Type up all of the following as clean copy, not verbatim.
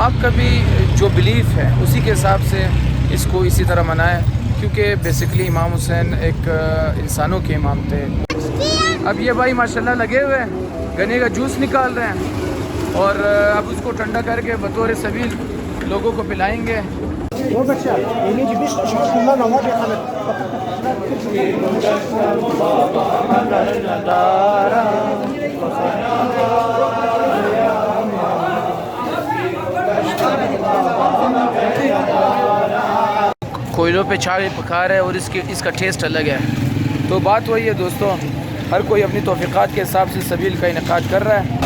आपका भी जो बिलीफ है उसी के हिसाब से इसको इसी तरह मनाएं, क्योंकि बेसिकली इमाम हुसैन एक इंसानों के इमाम थे। अब ये भाई माशाल्लाह लगे हुए हैं, गन्ने का जूस निकाल रहे हैं और अब उसको ठंडा करके बतौर सबील लोगों को पिलाएंगे। कोयलों पे चाय पका रहा है और इसका टेस्ट अलग है। तो बात वही है दोस्तों, हर कोई अपनी तौफ़ीक़ात के हिसाब से सबील का इनेकाद कर रहा है।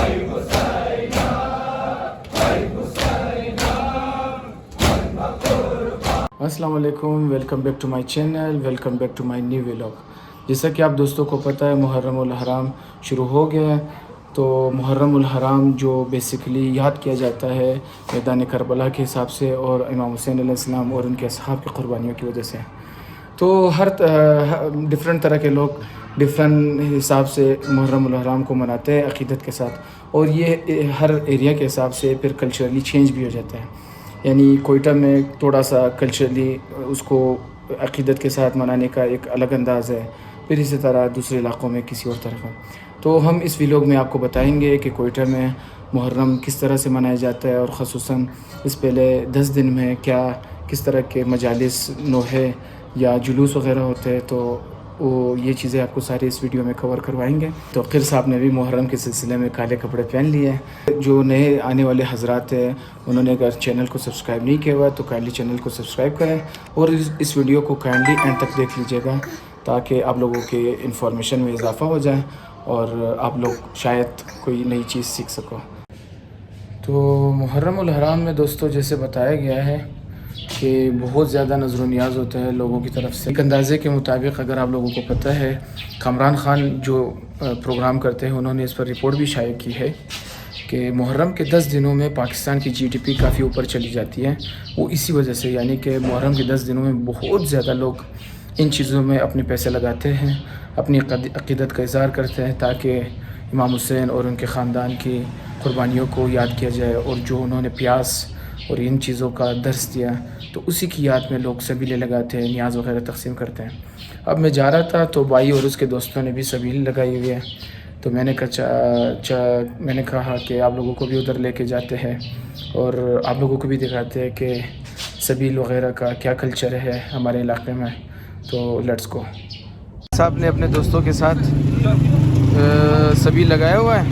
अस्सलाम वालेकुम, welcome back to my channel, welcome back to my new vlog. जैसा कि आप दोस्तों को पता है, मुहर्रम उल हराम शुरू हो गया है। तो मुहर्रम उल हराम जो बेसिकली याद किया जाता है मैदान करबला के हिसाब से और इमाम हुसैन अलैहिस्सलाम और उनके असहाब की क़ुरबानियों की वजह से। तो हर डिफरेंट तरह के लोग डिफरेंट हिसाब से मुहर्रम उल हराम को मनाते हैं अक़ीदत के साथ, और ये हर एरिया के हिसाब से फिर कल्चरली चेंज भी हो जाता है। यानी कोयटा में थोड़ा सा कल्चरली उसको अक़ीदत के साथ मनाने का एक अलग अंदाज़ है, फिर इसी तरह दूसरे इलाक़ों में किसी और तरह का। तो हम इस व्लॉग में आपको बताएंगे कि कोयटा में मुहर्रम किस तरह से मनाया जाता है और ख़ुसूसन इस पहले 10 दिन में क्या किस तरह के मजालिस नोहे या जुलूस वग़ैरह होते हैं। तो वो ये चीज़ें आपको सारी इस वीडियो में कवर करवाएंगे। तो क़िर साहब ने भी मुहर्रम के सिलसिले में काले कपड़े पहन लिए हैं। जो नए आने वाले हज़रात हैं उन्होंने अगर चैनल को सब्सक्राइब नहीं किया हुआ तो काइंडली चैनल को सब्सक्राइब करें और इस वीडियो को काइंडली एंड तक देख लीजिएगा, ताकि आप लोगों के इंफॉर्मेशन में इजाफ़ा हो जाए और आप लोग शायद कोई नई चीज़ सीख सको। तो मुहर्रम उल हराम में दोस्तों जैसे बताया गया है कि बहुत ज़्यादा नज़र व नियाज़ होता है लोगों की तरफ से। एक अंदाज़े के मुताबिक अगर आप लोगों को पता है, कामरान ख़ान जो प्रोग्राम करते हैं उन्होंने इस पर रिपोर्ट भी शाये की है कि मुहर्रम के 10 दिनों में पाकिस्तान की GDP काफ़ी ऊपर चली जाती है। वो इसी वजह से, यानी कि मुहर्रम के 10 दिनों में बहुत ज़्यादा लोग इन चीज़ों में अपने पैसे लगाते हैं, अपनी अक़ीदत का इज़हार करते हैं, ताकि इमाम हुसैन और उनके ख़ानदान की क़ुरबानियों को याद किया जाए और जो उन्होंने प्यास और इन चीज़ों का दर्स दिया, तो उसी की याद में लोग सबीलें लगाते हैं, नियाज़ वग़ैरह तक़सीम करते हैं। अब मैं जा रहा था तो भाई और उसके दोस्तों ने भी सबील लगाई हुई है, तो मैंने कहा कि आप लोगों को भी उधर लेके जाते हैं और आप लोगों को भी दिखाते हैं कि सबील वग़ैरह का क्या कल्चर है हमारे इलाक़े में। तो लेट्स गो। साहब ने अपने दोस्तों के साथ सबील लगाया हुआ है,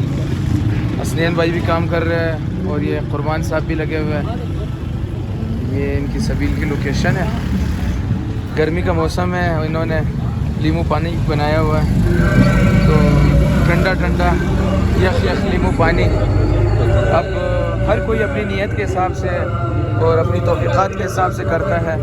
हसनैन भाई भी काम कर रहे हैं और ये कुर्बान साहब भी लगे हुए हैं। ये इनकी सबील की लोकेशन है। गर्मी का मौसम है, इन्होंने लीमू पानी बनाया हुआ है, तो ठंडा ठंडा यख लीमू पानी। अब हर कोई अपनी नीयत के हिसाब से और अपनी तौफ़ीक़ात के हिसाब से करता है।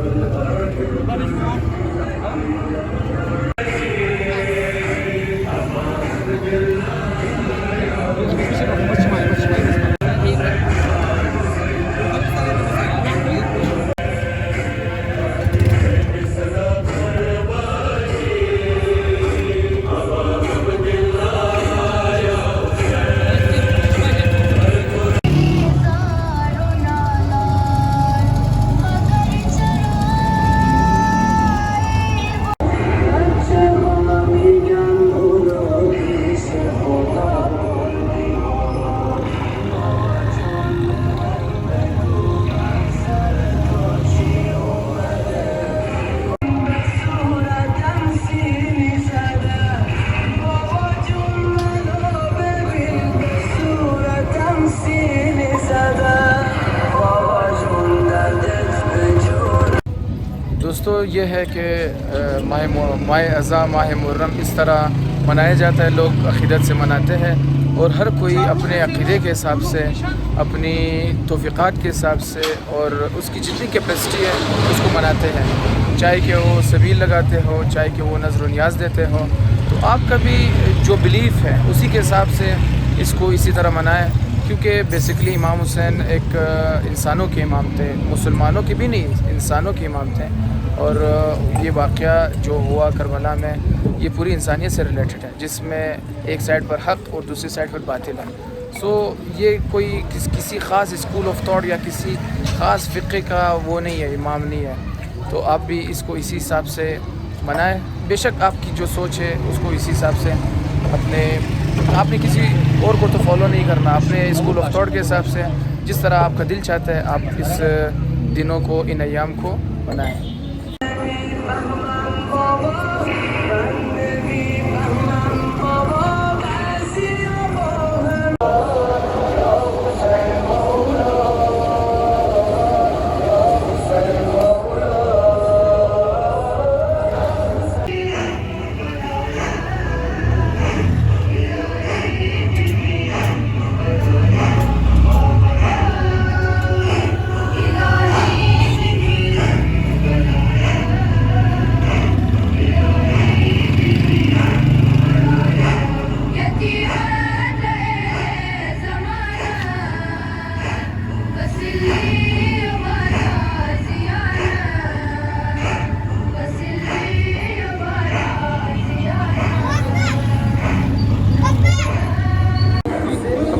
दोस्तों ये है कि माह अज़ा माह मुहर्रम इस तरह मनाया जाता है, लोग अक़ीदत से मनाते हैं और हर कोई अपने अक़ीदे के हिसाब से, अपनी तौफ़ीक़ात के हिसाब से और उसकी जितनी कैपेसिटी है उसको मनाते हैं, चाहे कि वो सबील लगाते हो, चाहे कि वो नज़र व नियाज़ देते हो। तो आपका भी जो बिलीफ है उसी के हिसाब से इसको इसी तरह मनाएं, क्योंकि बेसिकली इमाम हुसैन एक इंसानों के इमाम थे, मुसलमानों के भी नहीं, इंसानों के इमाम थे। और ये वाक़या जो हुआ करबला में, ये पूरी इंसानियत से रिलेटेड है, जिसमें एक साइड पर हक़ और दूसरी साइड पर बातिल है। सो ये कोई किसी ख़ास स्कूल ऑफ थॉट या किसी ख़ास फ़िक़े का वो नहीं है, इमाम नहीं है। तो आप भी इसको इसी हिसाब से मनाएं। बेशक आपकी जो सोच है उसको इसी हिसाब से आपने किसी और को तो फॉलो नहीं करना, अपने स्कूल ऑफ थॉट के हिसाब से जिस तरह आपका दिल चाहता है आप इस दिनों को, इन अयाम को बनाएं।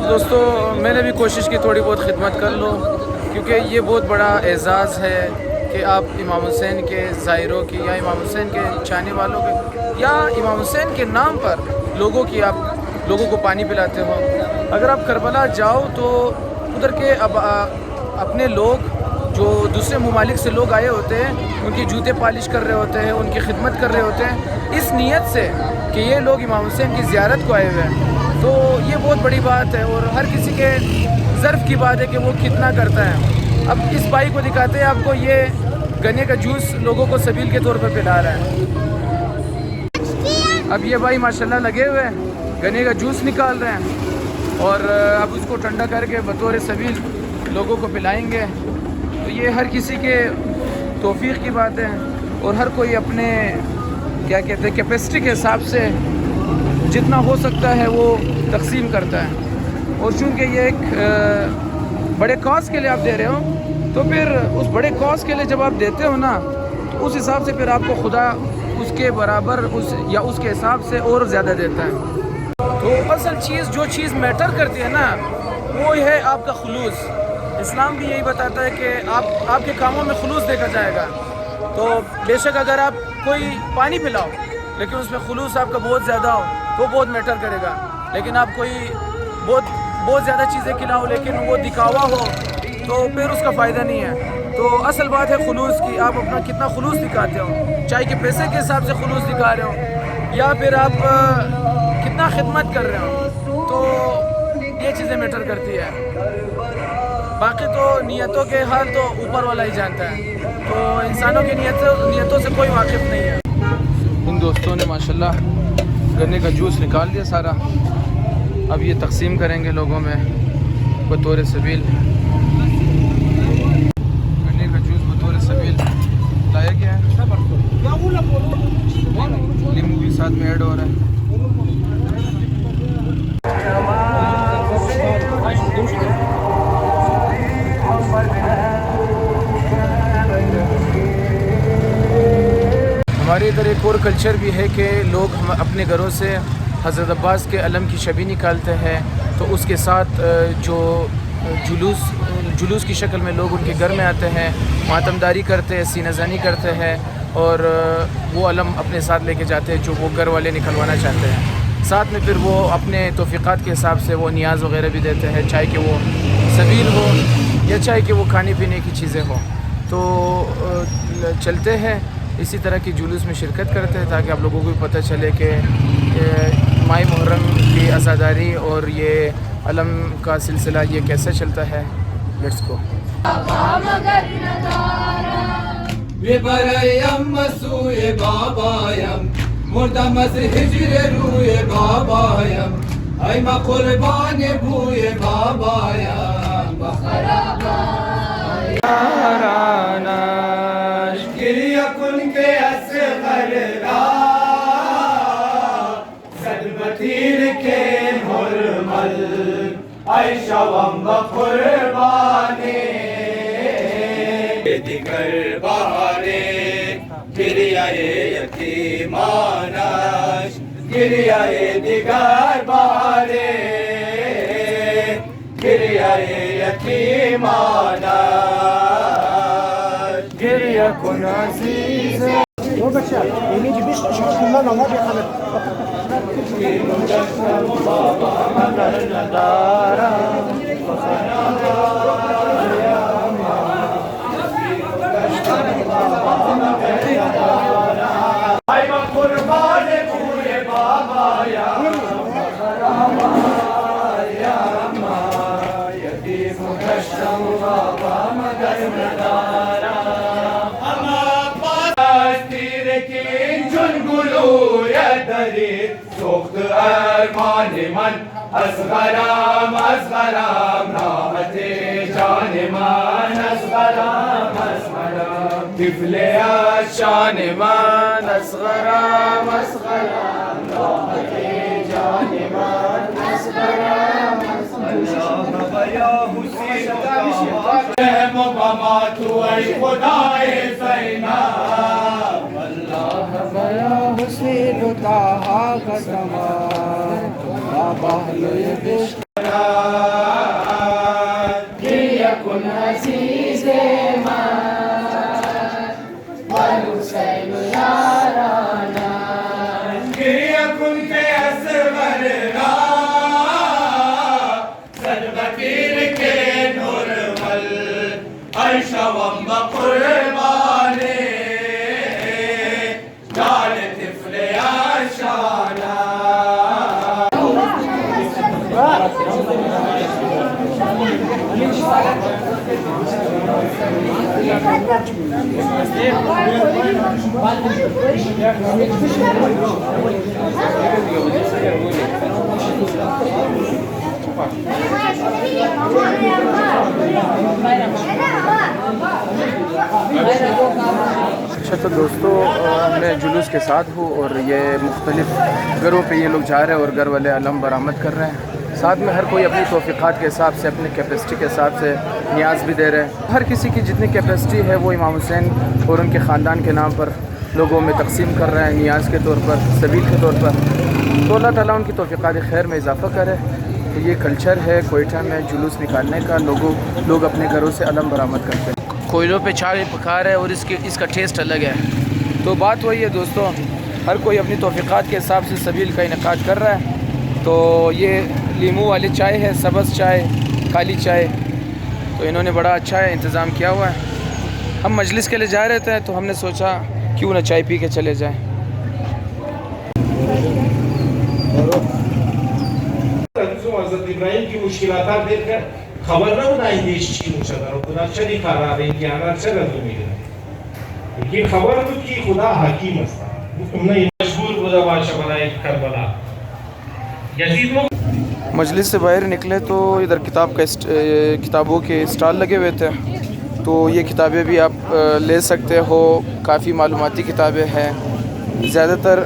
दोस्तों मैंने भी कोशिश की थोड़ी बहुत खिदमत कर लो, क्योंकि ये बहुत बड़ा एज़ाज़ है कि आप इमाम हुसैन के ज़ायरों की या इमाम हुसैन के चाहने वालों के या इमाम हुसैन के नाम पर आप लोगों को पानी पिलाते हो। अगर आप करबला जाओ तो उधर के अपने लोग जो दूसरे ममालिक से लोग आए होते हैं उनके जूते पॉलिश कर रहे होते हैं, उनकी खिदमत कर रहे होते हैं इस नीयत से कि ये लोग इमाम हुसैन की ज़ियारत को आए हुए हैं। तो ये बहुत बड़ी बात है और हर किसी के ज़र्फ़ की बात है कि वो कितना करता है। अब इस भाई को दिखाते हैं आपको, ये गन्ने का जूस लोगों को सबील के तौर पर पिला रहा है। अब ये भाई माशाल्लाह लगे हुए हैं, गन्ने का जूस निकाल रहे हैं और अब उसको ठंडा करके बतौर सबील लोगों को पिलाएंगे। तो ये हर किसी के तौफीक की बात है और हर कोई अपने क्या कहते हैं कैपेसिटी के हिसाब से जितना हो सकता है वो तकसीम करता है। और चूँकि ये एक बड़े कॉज के लिए आप दे रहे हो तो फिर उस बड़े कॉज के लिए जब आप देते हो ना तो उस हिसाब से फिर आपको खुदा उसके बराबर उसके हिसाब से और ज़्यादा देता है। तो असल चीज़ जो चीज़ मैटर करती है ना वो है आपका खुलूस। इस्लाम भी यही बताता है कि आपके कामों में खुलूस देखा जाएगा। तो बेशक अगर आप कोई पानी पिलाओ लेकिन उसमें खुलूस आपका बहुत ज़्यादा हो तो बहुत मैटर करेगा। लेकिन आप कोई बहुत ज़्यादा चीज़ें खिलाओ लेकिन वो दिखावा हो तो फिर उसका फ़ायदा नहीं है। तो असल बात है खुलूस की, आप अपना कितना खुलूस दिखाते हो, चाहे कि पैसे के हिसाब से खुलूस दिखा रहे हो या फिर आप कितना खिदमत कर रहे हो, तो ये चीज़ें मैटर करती है। बाकी तो नियतों के हाल तो ऊपर वाला ही जानता है, तो इंसानों की नियतों से कोई वाकिफ़ नहीं है। इन दोस्तों ने माशाल्लाह गन्ने का जूस निकाल दिया सारा, अब ये तकसीम करेंगे लोगों में बतौर सबील। गन्ने का जूस बतौर सबील लाया गया है, नींबू भी साथ में ऐड हो रहा है। हमारे इधर एक और कल्चर भी है कि लोग हम अपने घरों से हज़रत अब्बास के अलम की छवि निकालते हैं, तो उसके साथ जो जुलूस की शक्ल में लोग उनके घर में आते हैं, मातमदारी करते हैं, सीनाज़ानी करते हैं और वो अलम अपने साथ लेके जाते हैं जो वो घर वाले निकलवाना चाहते हैं। साथ में फिर वो अपने तौफ़ीक़ात के हिसाब से वो नियाज़ वग़ैरह भी देते हैं, चाहे कि वो सबील हो या चाहे कि वो खाने पीने की चीज़ें हों। तो चलते हैं इसी तरह की जुलूस में शिरकत करते हैं ताकि आप लोगों को भी पता चले कि माह मुहर्रम की अज़ादारी और ये अलम का सिलसिला ये कैसे चलता है। Let's go. शवम कुर्बाने दिगर बहारे गिरियाए यतीमानाश गिरियाए दिगर बहारे यतीमाना गिरिया कुन अजीज वो बच्चा इन्हीं जी बिस्ट शुक्ला नमो के खाने कुर्बान पूरे बाबा या यतीम कष्टम बाबा मगर नदारा अमा पास्तीर की जुनगुलू या दरी सोख्त अरमान मन असगराम राहते जान मन असगराम तिफले शान मन असगराम राहते जान मन असगराम या हुसैन रहम बमा तू ऐ खुदाए सैना या हुसैन ताहा कसमा बाबा ये बिस्ट يكن عزيز ما والحسين يارانا يكن في أصغرنا صدقتين के नूरमल ऐशवम बकुर्बाने जान तिफले आशाना अच्छा तो दोस्तों मैं जुलूस के साथ हूँ और ये मुख्तलिफ़ घरों पे ये लोग जा रहे हैं और घर वाले अलम बरामद कर रहे हैं। साथ में हर कोई अपनी तौफ़ीक़ात के हिसाब से अपनी कैपेसिटी के हिसाब से नियाज़ भी दे रहे हैं। हर किसी की जितनी कैपेसिटी है वो इमाम हुसैन और उनके ख़ानदान के नाम पर लोगों में तकसीम कर रहे हैं नियाज़ के तौर पर, सबील के तौर पर। तो अल्लाह ताला उनकी तौफ़ीक़ात खैर में इजाफ़ा करे। तो ये कल्चर है कोयटा में जुलूस निकालने का, लोग अपने घरों से अलम बरामद करते हैं। कोयलों पे चाय पका रहे हैं और इसका टेस्ट अलग है। तो बात वही है दोस्तों, हर कोई अपनी तौफ़ीक़ात के हिसाब से सबील का इनेकाद कर रहा है। तो ये लीमू वाली चाय है, सब्ज़ चाय, काली चाय, तो इन्होंने बड़ा अच्छा है इंतज़ाम किया हुआ है। हम मजलिस के लिए जा रहे थे तो हमने सोचा क्यों ना चाय पी के चले जाएँ। हज़रत इब्राहिम की मुश्किलात देखकर खबर न बनाई देश चीन चदर खुदा चली खरा रही कि आना चला तो मिले लेकिन खबर तो कि खुदा हकीम अस्ता तुमने मजबूर खुदा बादशाह बनाए करबला यजीद मजलिस से बाहर निकले तो इधर किताबों के स्टॉल लगे हुए थे। तो ये किताबें भी आप ले सकते हो, काफ़ी मालूमाती किताबें हैं, ज़्यादातर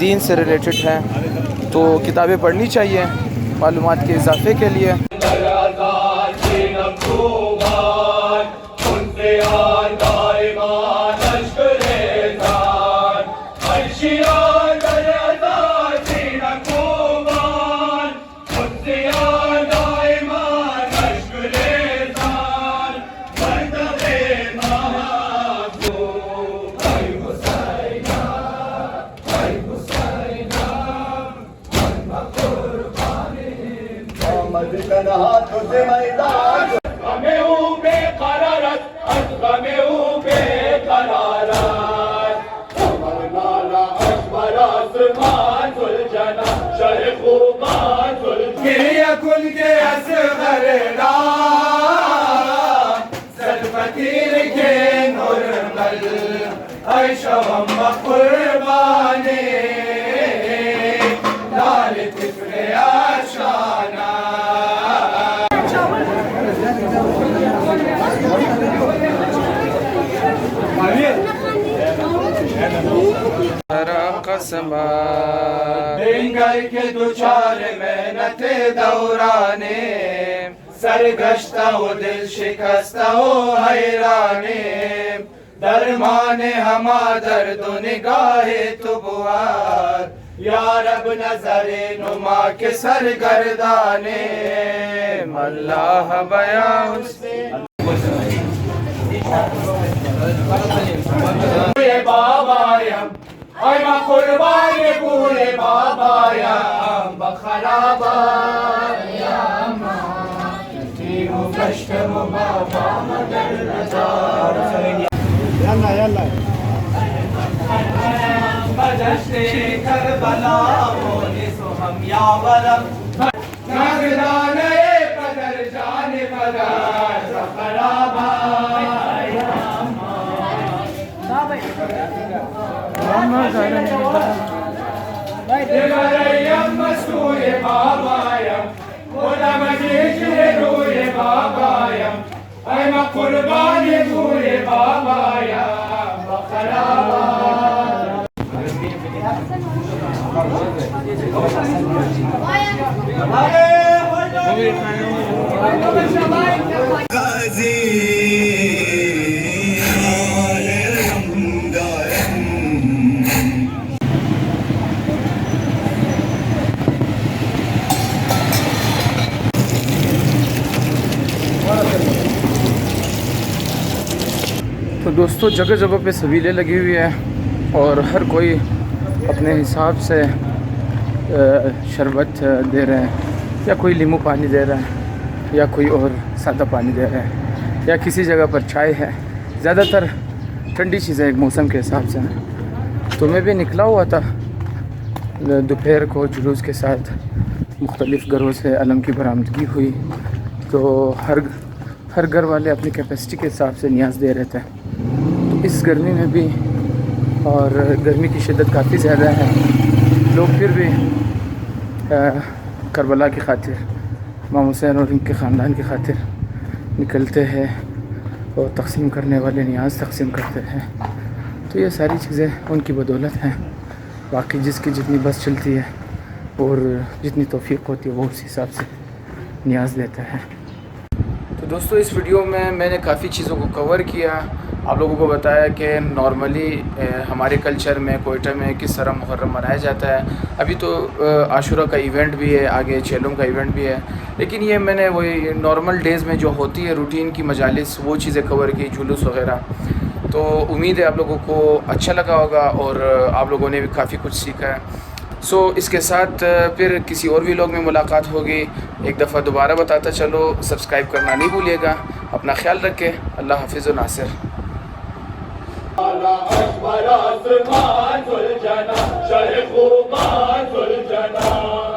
दीन से रिलेटेड हैं। तो किताबें पढ़नी चाहिए मालूमात के इजाफे के लिए। ऐशवम बकुर्बाने लाल तिफले आशाना बेंगल के दुचार मेहनत दौराने सरगश्ता हो दिल शिकस्ता हो हैराने दरमाने हमा दर्द निगाहे तुबुआर या रब नजरे नुमा के सरगर्दाने अल्लाह बया बाबायम ay ma kurbani bule babayam bakharabaya ma timu kashtamu baba magar nazar Yalla yalla. बजश्ते करबला मोने सो हम यावरम नागदाने पदर जाने पदर सखराबा देवरयम मसूए बाबायम खुदा मजीजे रोए बाबायम ऐ मा कुर्बानी भूले बाबायम बखराबा तो दोस्तों जगह जगह पे सबीलें लगी हुई है और हर कोई अपने हिसाब से शरबत दे रहे हैं, या कोई नींबू पानी दे रहा है, या कोई और सादा पानी दे रहा है, या किसी जगह पर चाय है। ज़्यादातर ठंडी चीज़ें एक मौसम के हिसाब से हैं। तो मैं भी निकला हुआ था दोपहर को जुलूस के साथ, मुख्तलिफ़ घरों से अलम की बरामदगी हुई। तो हर घर वाले अपनी कैपेसिटी के हिसाब से न्याज दे रहे थे। तो इस गर्मी में भी, और गर्मी की शिद्दत काफ़ी ज़्यादा है, लोग फिर भी करबला की खातिर, इमाम हुसैन और इनके ख़ानदान की खातिर निकलते हैं और तक़सीम करने वाले न्याज तक़सीम करते हैं। तो ये सारी चीज़ें उनकी बदौलत हैं। बाकी जिसकी जितनी बस चलती है और जितनी तौफ़ीक़ होती है वो उस हिसाब से न्याज देता है। तो दोस्तों इस वीडियो में मैंने काफ़ी चीज़ों को कवर किया, आप लोगों को बताया कि नॉर्मली हमारे कल्चर में कोयटा में किस तरह मुहर्रम मनाया जाता है। अभी तो आशुरा का इवेंट भी है, आगे चेलम का इवेंट भी है, लेकिन ये मैंने वही नॉर्मल डेज़ में जो होती है रूटीन की मजालिस, वो चीज़ें कवर की, जुलूस वग़ैरह। तो उम्मीद है आप लोगों को अच्छा लगा होगा और आप लोगों ने भी काफ़ी कुछ सीखा है। सो इसके साथ फिर किसी और व्लॉग में मुलाकात होगी। एक दफ़ा दोबारा बताता चलो, सब्सक्राइब करना नहीं भूलिएगा। अपना ख्याल रखें। अल्लाह हाफिज़ व नासिर। अकबर आसमान जुल जना, शहे खूबान जुल जना।